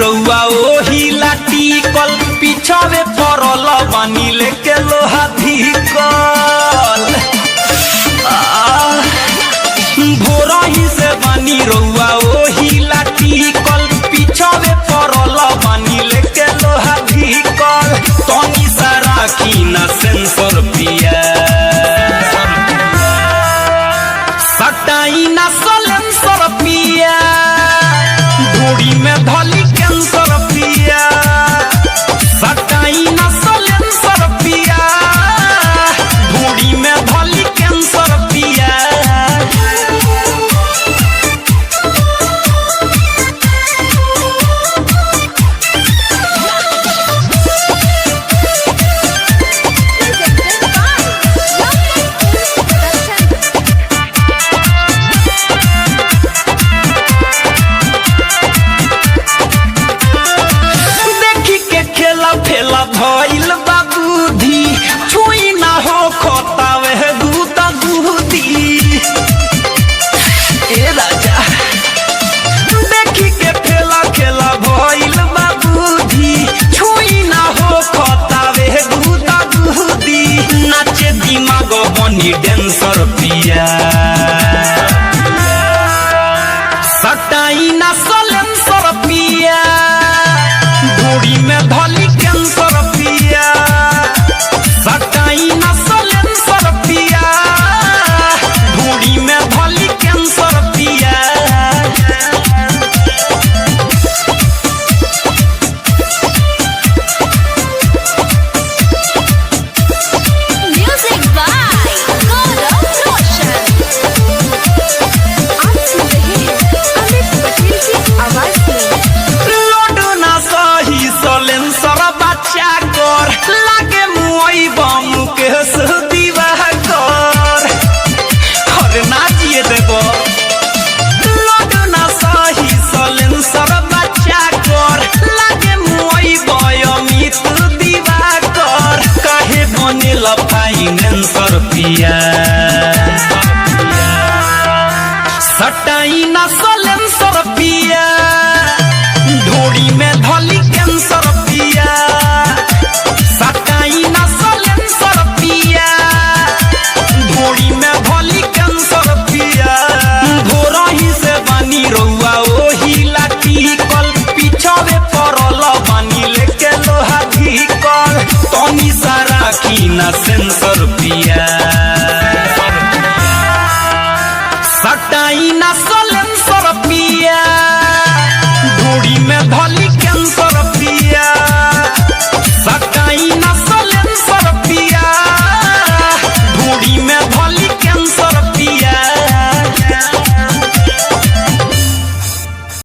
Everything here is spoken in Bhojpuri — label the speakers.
Speaker 1: रउआ ओही लाठी कल पिछावे परल बानी लेके लोहा धिकल भोरही से बानी रउआ ओही लाठी कल पिछावे परल बानी लेके लोहा धिकल तनी सारा की ना सेंसर पिया सटाई ना सलेंसर पिया ढोड़ी में धली कैंसर पिया सटाई ना सलेंसर पिया ढोड़ी में धली कैंसर पिया फेला भइल बाबूधी छुई ना हो खोतावे दूता दूधी ए राजा देखी के फेला खेला भइल बाबूधी छुई ना हो खोतावे दूता दूधी नाचे दिमाग बनी डांसर पिया सटाई ना सलेंसर पिया ढोड़ी में धली कैंसर पिया सटाई ना सलेंसर पिया ढोड़ी में धली कैंसर पिया
Speaker 2: म्यूजिक बाय गौरव रोशन। आप सुन रहे हैं अमित पटेल की आवाज में।
Speaker 1: सलेंसर बच्चा कर लागे मुई बम के दीवा कर हर नाचिए देबो लडना सही सलेंसर बच्चा कर लागे मुई बयमित दीवा कर काहे बनेल फाइनेंसर पिया सटाई ना सलेंसर पिया ढोड़ी में धली कैंसर पिया सटाई ना सलेंसर पिया ढोड़ी में धली कैंसर पिया भोरही से बानी रउआ ओही लाठी कल पिछावे परल बानी लेके लोहा धिकल तनी सारा की ना सेंसर पिया।